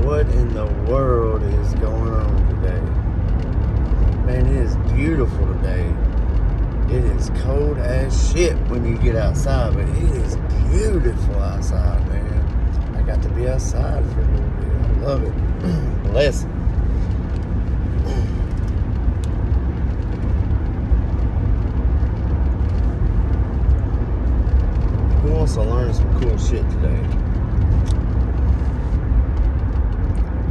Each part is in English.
what in the world is going on today? Man, it is beautiful today. It is cold as shit when you get outside, but it is beautiful outside, man. I got to be outside for a little bit. I love it. Bless it. Who wants to learn some cool shit today?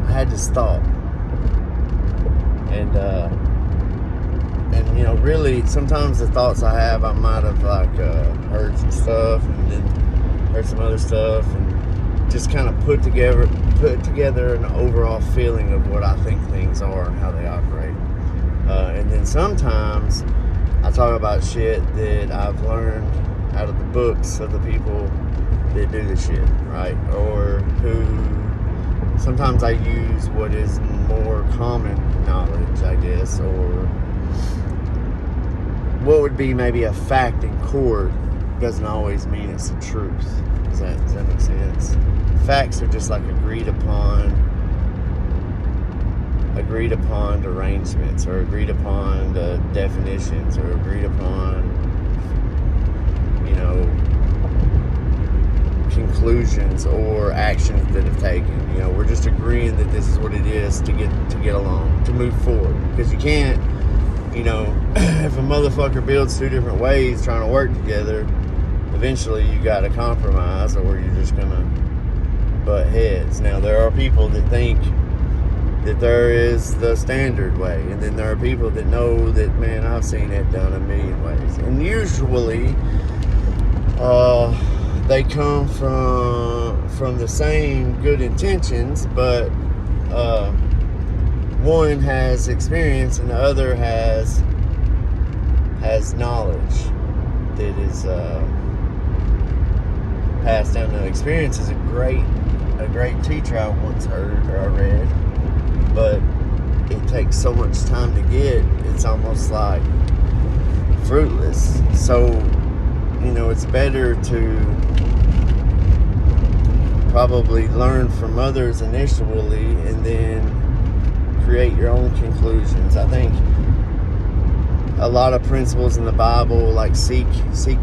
I had to stop. And you know, really, sometimes the thoughts I have, I might have heard some stuff and then heard some other stuff, and just kind of put together an overall feeling of what I think things are and how they operate. And then sometimes I talk about shit that I've learned out of the books of the people that do the shit, right? Or who sometimes I use what is more common knowledge, I guess, or what would be maybe a fact in court doesn't always mean it's the truth. Does that make sense? Facts are just like agreed upon arrangements, or agreed upon definitions, or agreed upon, you know, conclusions or actions that have taken. You know, we're just agreeing that this is what it is to get along, to move forward. Because you can't, you know, if a motherfucker builds two different ways trying to work together, eventually you got to compromise, or you're just gonna butt heads. Now, there are people that think that there is the standard way, and then there are people that know that, man, I've seen it done a million ways. And usually they come from the same good intentions, but one has experience and the other has knowledge that is passed down. The experience is a great teacher I once heard or I read, but it takes so much time to get, it's almost like fruitless. So, you know, it's better to probably learn from others initially and then create your own conclusions. I think a lot of principles in the Bible, like seek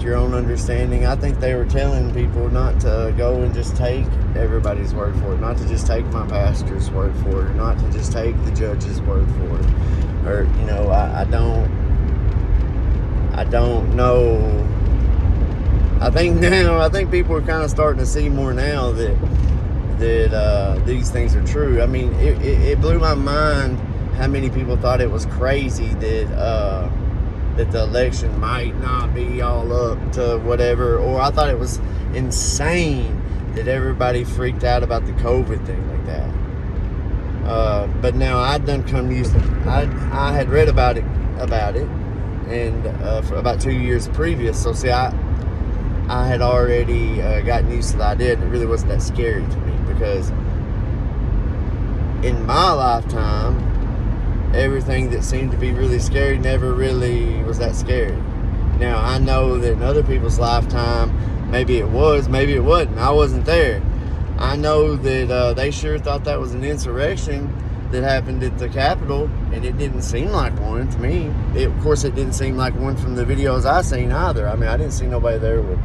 your own understanding, I think they were telling people not to go and just take everybody's word for it, not to just take my pastor's word for it, not to just take the judge's word for it. Or, you know, I don't know. I think people are kind of starting to see more now that these things are true. I mean, it blew my mind how many people thought it was crazy that the election might not be all up to whatever, or I thought it was insane that everybody freaked out about the COVID thing like that. But now I had read about it, and for about 2 years previous. So see, I had already gotten used to the idea, and it really wasn't that scary to me, because in my lifetime, everything that seemed to be really scary never really was that scary. Now, I know that in other people's lifetime, maybe it was, maybe it wasn't. I wasn't there. I know that they sure thought that was an insurrection that happened at the Capitol, and it didn't seem like one to me. Of course, it didn't seem like one from the videos I seen either. I mean, I didn't see nobody there with...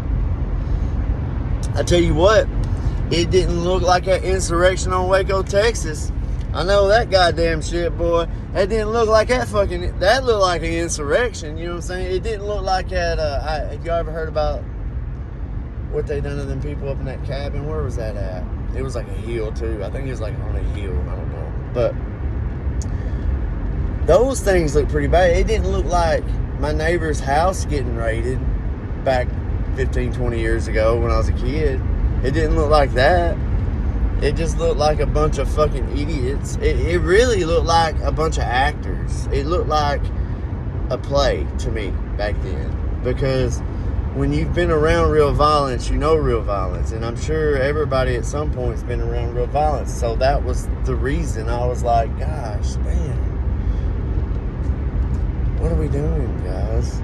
I tell you what, it didn't look like an insurrection on Waco, Texas. I know that goddamn shit, boy. That didn't look like that fucking... That looked like an insurrection, you know what I'm saying? It didn't look like that... have you ever heard about what they done to them people up in that cabin? Where was that at? It was like a hill, too. I think it was like on a hill. I don't know. But those things look pretty bad. It didn't look like my neighbor's house getting raided back 15, 20 years ago when I was a kid. It didn't look like that. It just looked like a bunch of fucking idiots. It really looked like a bunch of actors. It looked like a play to me back then. Because when you've been around real violence, you know real violence. And I'm sure everybody at some point has been around real violence. So that was the reason I was like, gosh, man, what are we doing, guys?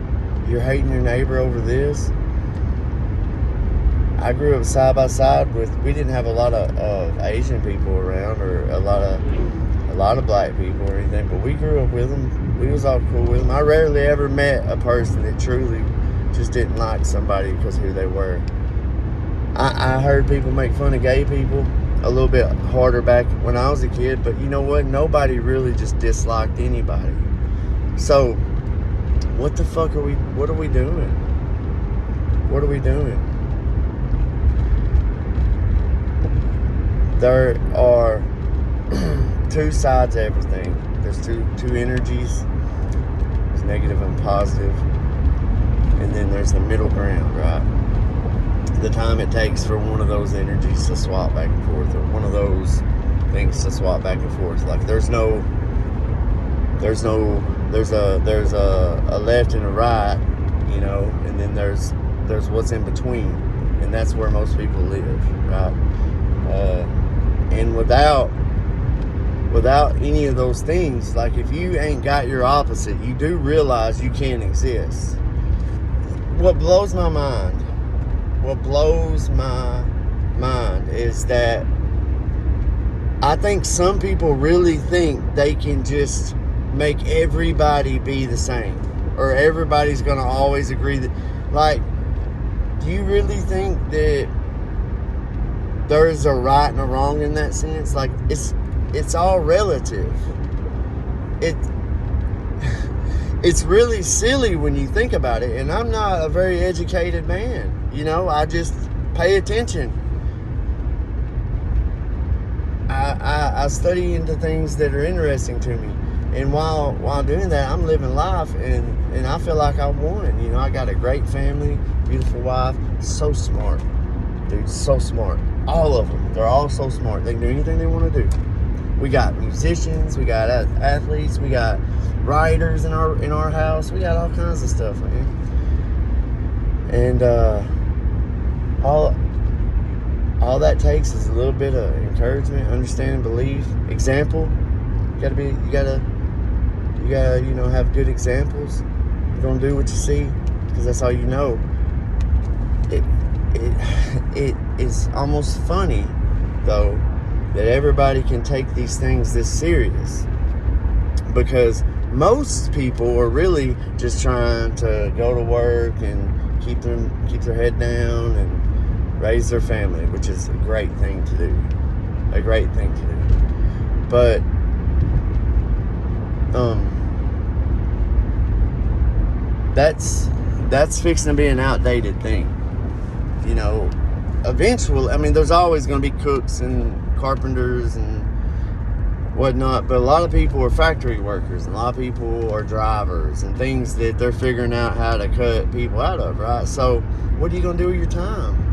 You're hating your neighbor over this? I grew up side by side with, we didn't have a lot of Asian people around, or a a lot of black people or anything, but we grew up with them. We was all cool with them. I rarely ever met a person that truly just didn't like somebody because of who they were. I heard people make fun of gay people a little bit harder back when I was a kid, but you know what? Nobody really just disliked anybody. So, what the fuck what are we doing? What are we doing? There are two sides of everything. There's two energies. There's negative and positive. And then there's the middle ground, right? The time it takes for one of those energies to swap back and forth, or one of those things to swap back and forth. Like there's a left and a right, you know, and then there's what's in between, and that's where most people live, right? And without any of those things, like if you ain't got your opposite, you do realize you can't exist. What blows my mind is that I think some people really think they can just make everybody be the same, or everybody's going to always agree that, like, do you really think that there's a right and a wrong in that sense? Like, it's all relative. It's really silly when you think about it, and I'm not a very educated man. You know, I just pay attention. I study into things that are interesting to me, and while doing that, I'm living life, and I feel like I won. You know, I got a great family, beautiful wife, so smart, dude, so smart. All of them, they're all so smart. They can do anything they want to do. We got musicians, we got athletes, we got writers in our house. We got all kinds of stuff, man. And all that takes is a little bit of encouragement, understanding, belief, example. You gotta you know, have good examples. You're gonna do what you see, because that's all you know. It is almost funny though that everybody can take these things this serious, because most people are really just trying to go to work and keep their head down and raise their family, which is a great thing to do. A great thing to do. But that's fixing to be an outdated thing. You know, eventually, I mean, there's always going to be cooks and carpenters and whatnot, but a lot of people are factory workers, and a lot of people are drivers, and things that they're figuring out how to cut people out of, right? So what are you going to do with your time?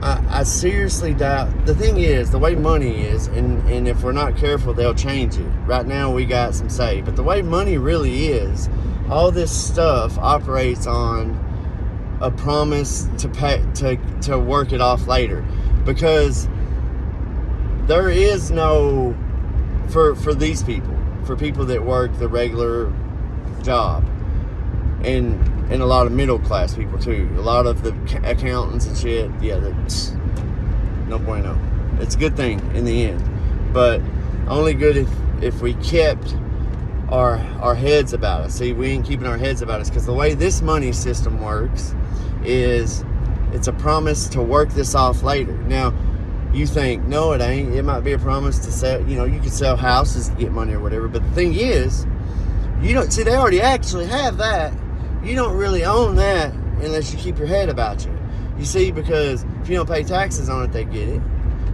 I seriously doubt. The thing is, the way money is, and if we're not careful, they'll change it. Right now we got some say, but the way money really is, all this stuff operates on a promise to pay, to work it off later, because there is no, for these people, for people that work the regular job, and a lot of middle class people too, a lot of the accountants and shit, yeah, that's no bueno. It's a good thing in the end, but only good if we kept our heads about it. See, we ain't keeping our heads about it, because the way this money system works is it's a promise to work this off later. Now, you think, no, it ain't. It might be a promise to sell, you know, you could sell houses to get money or whatever. But the thing is, you don't, see, they already actually have that. You don't really own that unless you keep your head about you. You see, because if you don't pay taxes on it, they get it.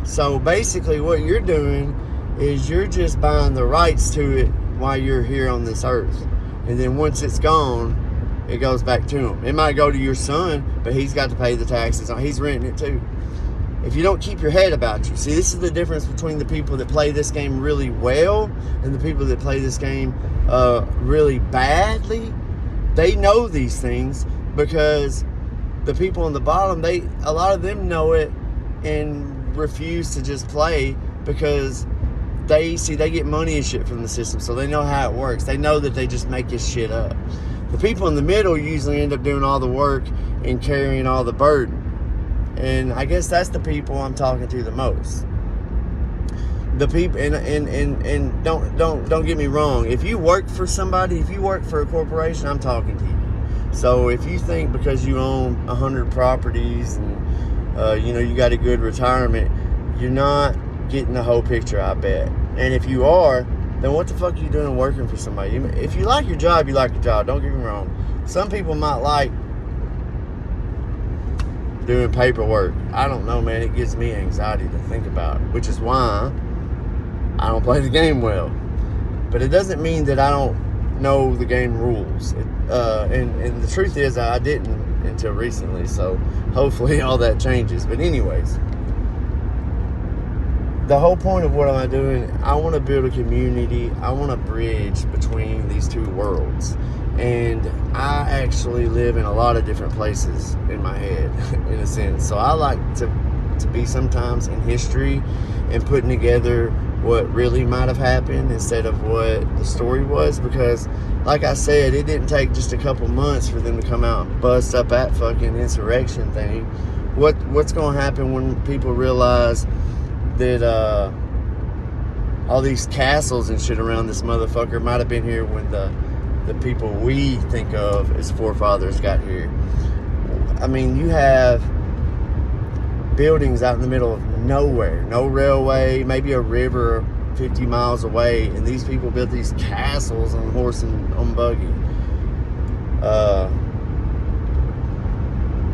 So basically what you're doing is you're just buying the rights to it while you're here on this earth. And then once it's gone, it goes back to him. It might go to your son, but he's got to pay the taxes. He's renting it too. If you don't keep your head about you. See, this is the difference between the people that play this game really well and the people that play this game really badly. They know these things, because the people on the bottom, a lot of them know it and refuse to just play, because they get money and shit from the system, so they know how it works. They know that they just make this shit up. The people in the middle usually end up doing all the work and carrying all the burden. And I guess that's the people I'm talking to the most. the people, and don't get me wrong. If you work for somebody, if you work for a corporation, I'm talking to you. So if you think because you own 100 properties and you got a good retirement, you're not getting the whole picture, I bet. And if you are, then what the fuck are you doing working for somebody? If you like your job, you like your job. Don't get me wrong. Some people might like doing paperwork. I don't know, man. It gives me anxiety to think about, which is why I don't play the game well. But it doesn't mean that I don't know the game rules. And the truth is, I didn't until recently. So hopefully all that changes. But anyways, the whole point of what am I doing? I want to build a community. I want to bridge between these two worlds. And I actually live in a lot of different places in my head, in a sense. So I like to be sometimes in history and putting together what really might have happened instead of what the story was. Because, like I said, it didn't take just a couple months for them to come out and bust up that fucking insurrection thing. What's going to happen when people realize that all these castles and shit around this motherfucker might have been here when the people we think of as forefathers got here? I mean, you have buildings out in the middle of nowhere, no railway, maybe a river 50 miles away, and these people built these castles on horse and on buggy.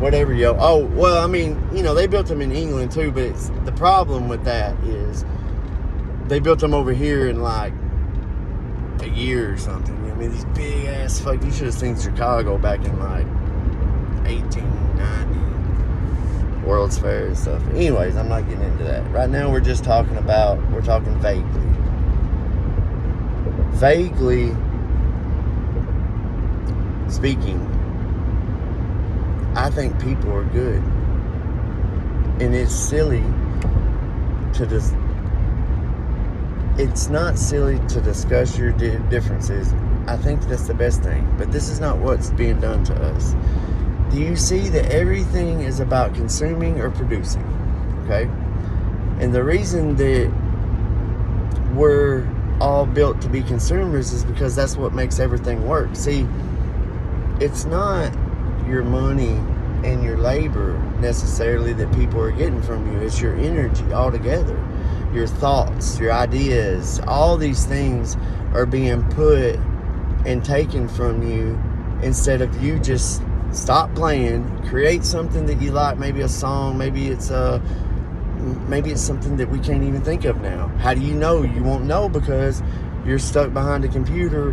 Whatever, yo. Oh, well, I mean, they built them in England too, but the problem with that is they built them over here in like a year or something. I mean, these big ass you should have seen Chicago back in like 1890 World's Fair and stuff. Anyways, I'm not getting into that. Right now we're talking vaguely. Vaguely speaking, I think people are good. And it's silly to just... It's not silly to discuss your differences. I think that's the best thing. But this is not what's being done to us. Do you see that everything is about consuming or producing? Okay? And the reason that we're all built to be consumers is because that's what makes everything work. See, it's not your money and your labor necessarily that people are getting from you. It's your energy altogether. Your thoughts, your ideas, all these things are being put and taken from you instead of you just stop playing, create something that you like, maybe a song, maybe it's something that we can't even think of now. How do you know? You won't know because you're stuck behind a computer,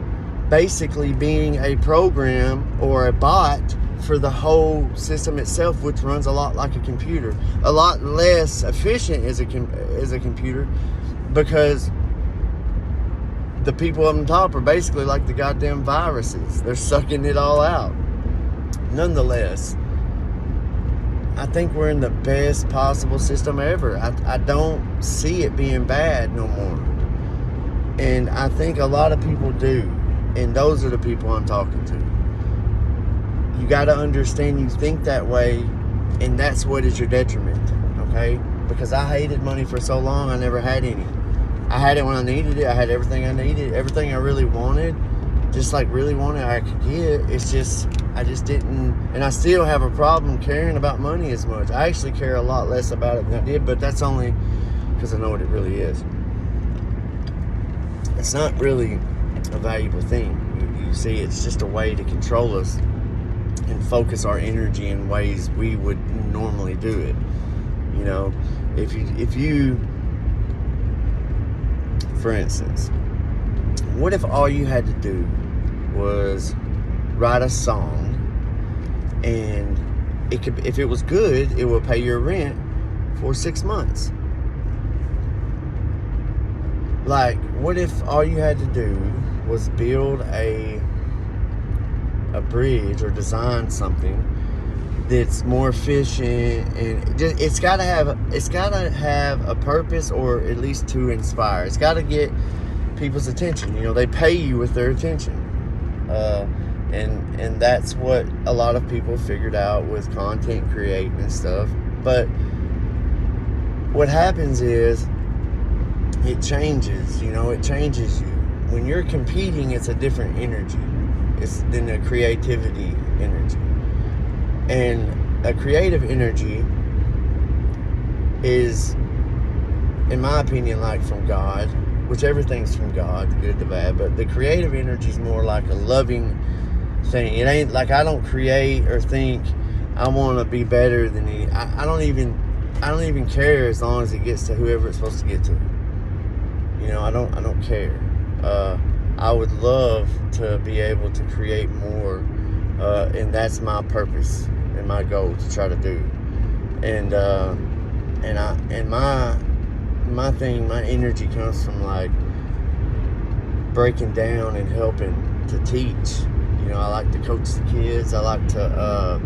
basically being a program or a bot for the whole system itself, which runs a lot like a computer, a lot less efficient as a computer, because the people on top are basically like the goddamn viruses. They're sucking it all out. Nonetheless, I think we're in the best possible system ever. I don't see it being bad no more. And I think a lot of people do. And those are the people I'm talking to. You got to understand you think that way, and that's what is your detriment, okay? Because I hated money for so long, I never had any. I had it when I needed it. I had everything I needed, everything I really wanted, just like really wanted, I could get. It's just, I just didn't, and I still have a problem caring about money as much. I actually care a lot less about it than I did, but that's only because I know what it really is. It's not really a valuable thing. You see, it's just a way to control us and focus our energy in ways we would normally do it. If you, for instance, what if all you had to do was write a song, and if it was good, it would pay your rent for 6 months? Like, what if all you had to do was build a bridge or design something that's more efficient, and it's got to have a purpose, or at least to inspire. It's got to get people's attention. They pay you with their attention, and that's what a lot of people figured out with content creating and stuff. But what happens is it changes, it changes you. When you're competing, it's a different energy. It's than a creativity energy. And a creative energy is, in my opinion, like from God, which everything's from God, the good, the bad, but the creative energy is more like a loving thing. It ain't like I don't create or think I want to be better than any. I don't even care as long as it gets to whoever it's supposed to get to. I don't care. I would love to be able to create more, and that's my purpose and my goal to try to do. And my thing, my energy comes from like breaking down and helping to teach. I like to coach the kids. I like to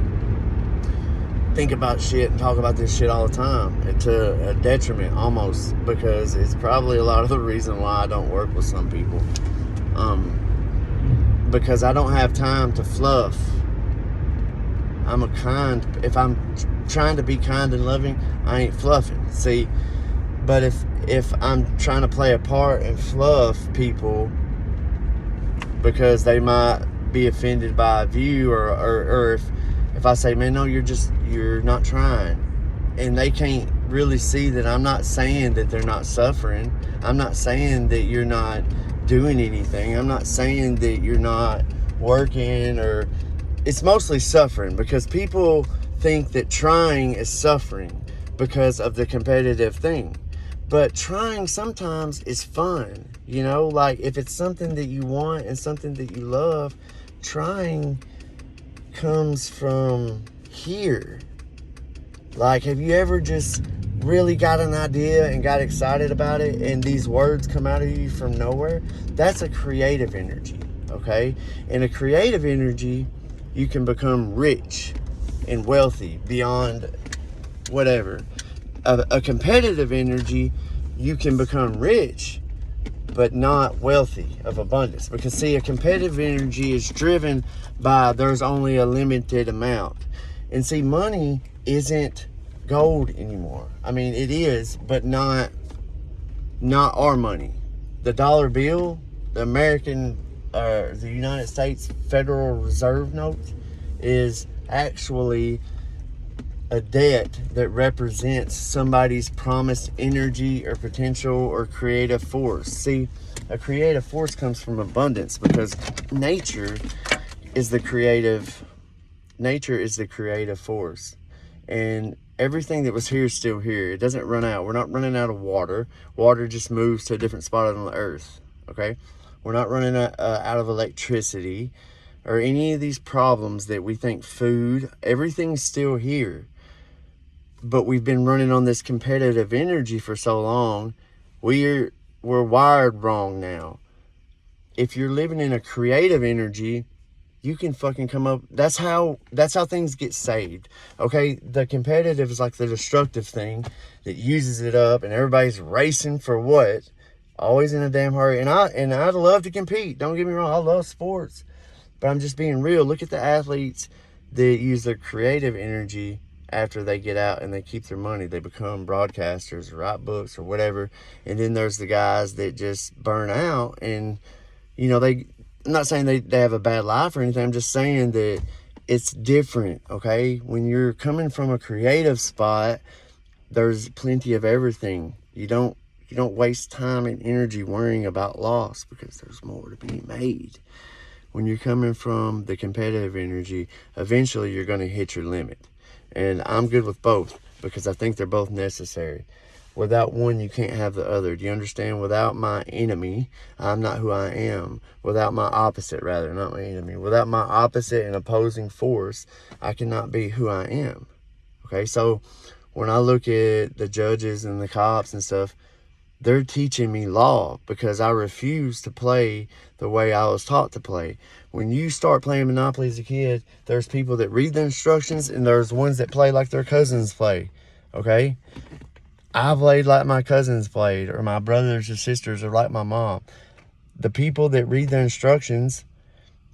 think about shit and talk about this shit all the time, to a detriment almost, because it's probably a lot of the reason why I don't work with some people. Because I don't have time to fluff. If I'm trying to be kind and loving, I ain't fluffing. See, but if I'm trying to play a part and fluff people because they might be offended by a view, or if I say, man, no, you're not trying, and they can't really see that I'm not saying that they're not suffering. I'm not saying that you're not doing anything. I'm not saying that you're not working, or it's mostly suffering, because people think that trying is suffering because of the competitive thing. But trying sometimes is fun, like if it's something that you want and something that you love, trying comes from here. Like, have you ever just really got an idea and got excited about it, and these words come out of you from nowhere? That's a creative energy, okay? In a creative energy, you can become rich and wealthy beyond whatever. A competitive energy, you can become rich but not wealthy, of abundance. Because see, a competitive energy is driven by there's only a limited amount. And see, money isn't gold anymore. I mean, it is, but not our money. The dollar bill, the United States Federal Reserve note, is actually a debt that represents somebody's promised energy or potential or creative force. See, a creative force comes from abundance, because nature is the creative force. And everything that was here is still here. It doesn't run out. We're not running out of water. Water just moves to a different spot on the earth, okay? We're not running out of electricity or any of these problems that we think, food. Everything's still here. But we've been running on this competitive energy for so long, we're wired wrong now. If you're living in a creative energy, you can fucking come up. That's how things get saved. Okay, the competitive is like the destructive thing that uses it up, and everybody's racing for what? Always in a damn hurry. And I'd love to compete. Don't get me wrong, I love sports, but I'm just being real. Look at the athletes that use their creative energy. After they get out and they keep their money, they become broadcasters or write books or whatever. And then there's the guys that just burn out, and I'm not saying they have a bad life or anything. I'm just saying that it's different, okay? When you're coming from a creative spot, there's plenty of everything. You don't waste time and energy worrying about loss, because there's more to be made. When you're coming from the competitive energy, eventually you're going to hit your limit. And I'm good with both, because I think they're both necessary. Without one, you can't have the other. Do you understand? Without my enemy, I'm not who I am. Without my opposite, rather, not my enemy. Without my opposite and opposing force, I cannot be who I am. Okay, so when I look at the judges and the cops and stuff, they're teaching me law, because I refuse to play the way I was taught to play. When you start playing Monopoly as a kid, there's people that read the instructions, and there's ones that play like their cousins play, okay? I played like my cousins played, or my brothers or sisters, or like my mom. The people that read the instructions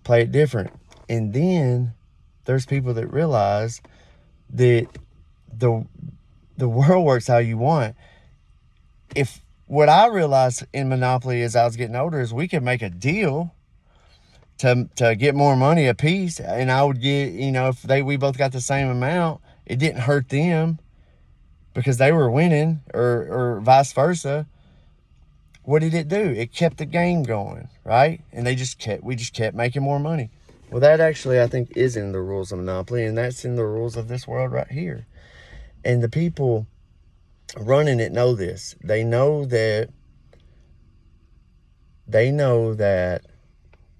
play it different. And then there's people that realize that the world works how you want. If what I realized in Monopoly as I was getting older is we could make a deal to get more money a piece, and I would get, if we both got the same amount, it didn't hurt them because they were winning, or vice versa. What did it do? It kept the game going, right? And we just kept making more money. Well, that actually, I think, is in the rules of Monopoly, and that's in the rules of this world right here. And the people running it know this. They know that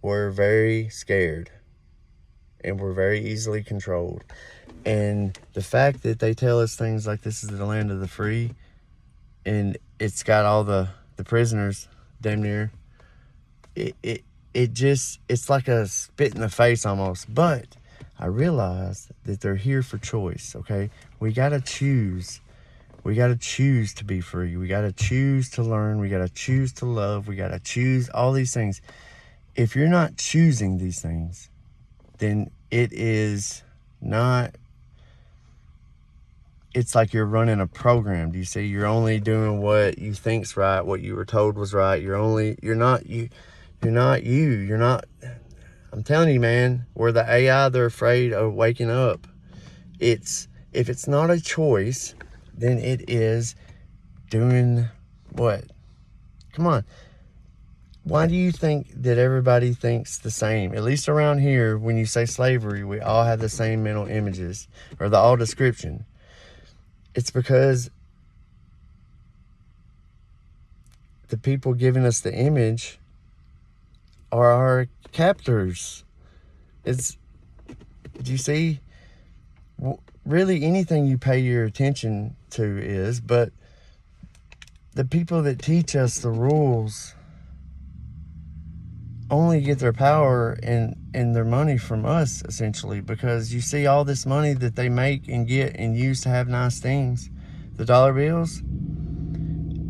we're very scared and we're very easily controlled. And the fact that they tell us things like this is the land of the free, and it's got all the prisoners damn near, it's like a spit in the face almost. But I realize that they're here for choice, okay? We gotta choose. We gotta choose to be free. We gotta choose to learn. We gotta choose to love. We gotta choose all these things. If you're not choosing these things, then it is not, it's like you're running a program. Do you see? You're only doing what you think's right, what you were told was right. You're not you. I'm telling you, man, we're the AI, they're afraid of waking up. If it's not a choice, then it is doing what? Come on. Why do you think that everybody thinks the same? At least around here, when you say slavery, we all have the same mental images, or the all description. It's because the people giving us the image are our captors. Do you see? Really, anything you pay your attention to is, but the people that teach us the rules only get their power and their money from us, essentially, because you see all this money that they make and get and use to have nice things, the dollar bills,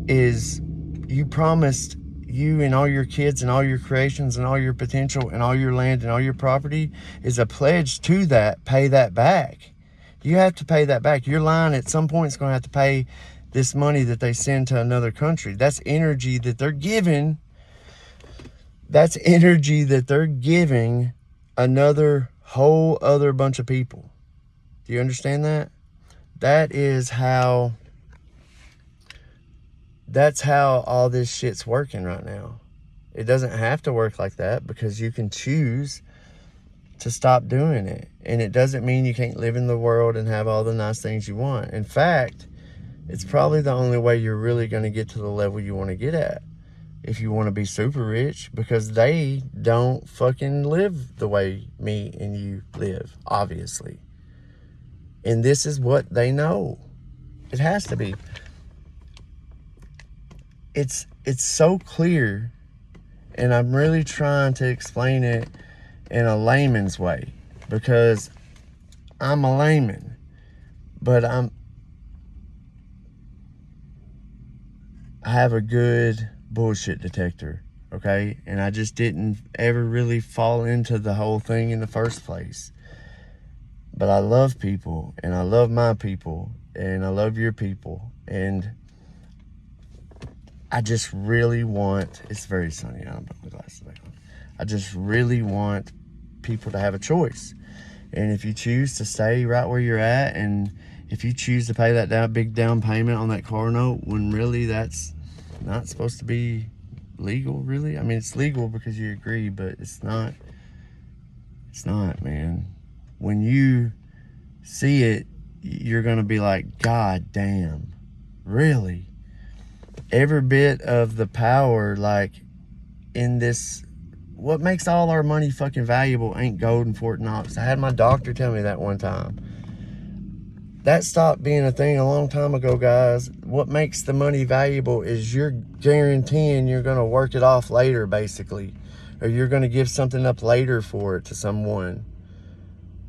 is you promised you and all your kids and all your creations and all your potential and all your land and all your property is a pledge to that. Pay that back. You have to pay that back. Your line at some point is going to have to pay this money that they send to another country. That's energy that they're giving. That's energy that they're giving another whole other bunch of people. Do you understand that? That's how all this shit's working right now. It doesn't have to work like that, because you can choose to stop doing it. And it doesn't mean you can't live in the world and have all the nice things you want. In fact, it's probably the only way you're really going to get to the level you want to get at. If you want to be super rich, because they don't fucking live the way me and you live, obviously. And this is what they know. It has to be. It's so clear, and I'm really trying to explain it in a layman's way, because I'm a layman, but I have a good bullshit detector, okay? And I just didn't ever really fall into the whole thing in the first place. But I love people, and I love my people, and I love your people, and I just really want, it's very sunny, I don't put my glasses back on. I just really want people to have a choice. And if you choose to stay right where you're at, and if you choose to pay that big down payment on that car note, when really that's not supposed to be legal, really. I mean, it's legal because you agree, but it's not, man. When you see it, you're going to be like, God damn, really? Every bit of the power, like, in this, what makes all our money fucking valuable ain't gold and Fort Knox. I had my doctor tell me that one time. That stopped being a thing a long time ago, guys. What makes the money valuable is you're guaranteeing you're going to work it off later, basically. Or you're going to give something up later for it to someone.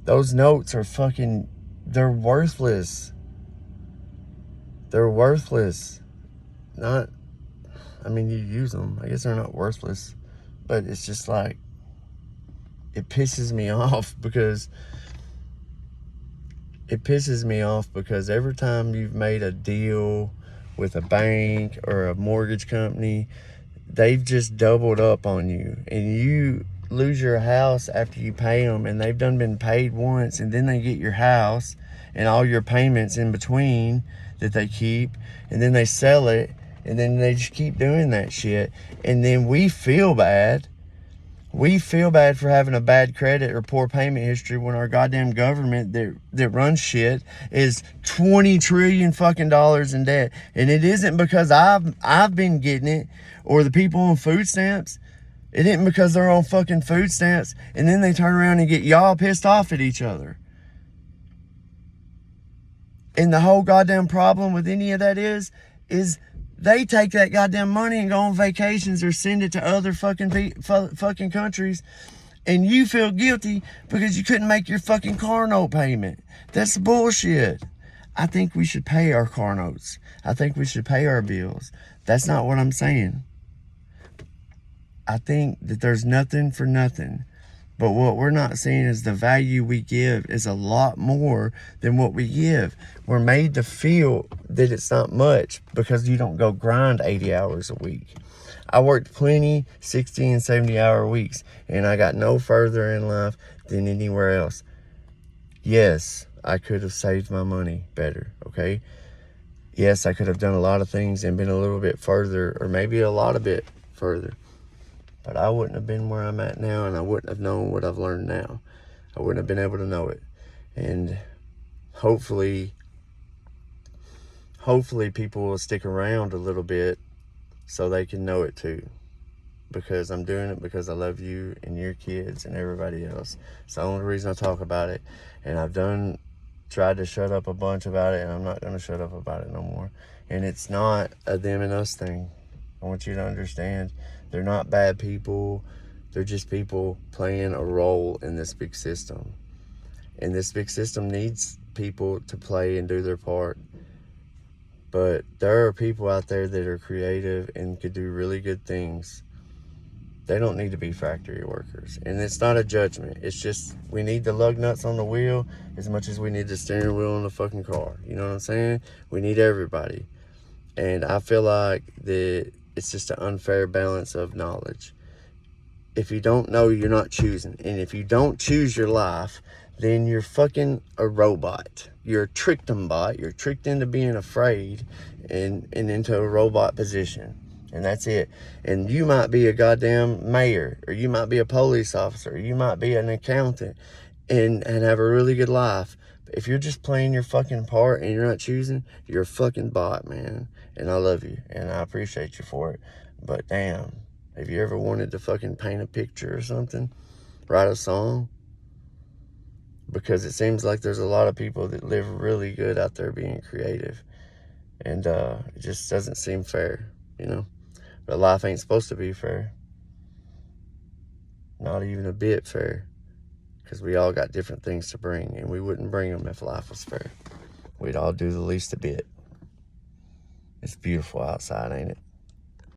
Those notes are fucking, they're worthless. They're worthless. Not, I mean, you use them. I guess they're not worthless. But it's just like, it pisses me off because every time you've made a deal with a bank or a mortgage company, they've just doubled up on you, and you lose your house after you pay them, and they've done been paid once, and then they get your house and all your payments in between that they keep, and then they sell it, and then they just keep doing that shit. And then we feel bad. We feel bad for having a bad credit or poor payment history when our goddamn government that runs shit is $20 trillion fucking dollars in debt. And it isn't because I've been getting it, or the people on food stamps. It isn't because they're on fucking food stamps and then they turn around and get y'all pissed off at each other. And the whole goddamn problem with any of that is they take that goddamn money and go on vacations or send it to other fucking countries, and you feel guilty because you couldn't make your fucking car note payment. That's bullshit. I think we should pay our car notes. I think we should pay our bills. That's not what I'm saying. I think that there's nothing for nothing. But what we're not seeing is the value we give is a lot more than what we give. We're made to feel that it's not much because you don't go grind 80 hours a week. I worked plenty 60 and 70 hour weeks, and I got no further in life than anywhere else. Yes, I could have saved my money better, okay? Yes, I could have done a lot of things and been a little bit further, or maybe a lot of bit further. But I wouldn't have been where I'm at now, and I wouldn't have known what I've learned now. I wouldn't have been able to know it. And hopefully people will stick around a little bit so they can know it too. Because I'm doing it because I love you and your kids and everybody else. It's the only reason I talk about it. And I've tried to shut up a bunch about it, and I'm not going to shut up about it no more. And it's not a them and us thing. I want you to understand, they're not bad people. They're just people playing a role in this big system. And this big system needs people to play and do their part. But there are people out there that are creative and could do really good things. They don't need to be factory workers. And it's not a judgment. It's just we need the lug nuts on the wheel as much as we need the steering wheel on the fucking car. You know what I'm saying? We need everybody. And I feel like that it's just an unfair balance of knowledge. If you don't know, you're not choosing. And if you don't choose your life, then you're fucking a robot. You're a tricked-em bot. You're tricked into being afraid and into a robot position. And that's it. And you might be a goddamn mayor, or you might be a police officer, or you might be an accountant and have a really good life. But if you're just playing your fucking part and you're not choosing, you're a fucking bot, man. And I love you, and I appreciate you for it. But damn, have you ever wanted to fucking paint a picture or something? Write a song? Because it seems like there's a lot of people that live really good out there being creative. And it just doesn't seem fair, you know? But life ain't supposed to be fair. Not even a bit fair. Because we all got different things to bring, and we wouldn't bring them if life was fair. We'd all do the least a bit. It's beautiful outside, ain't it?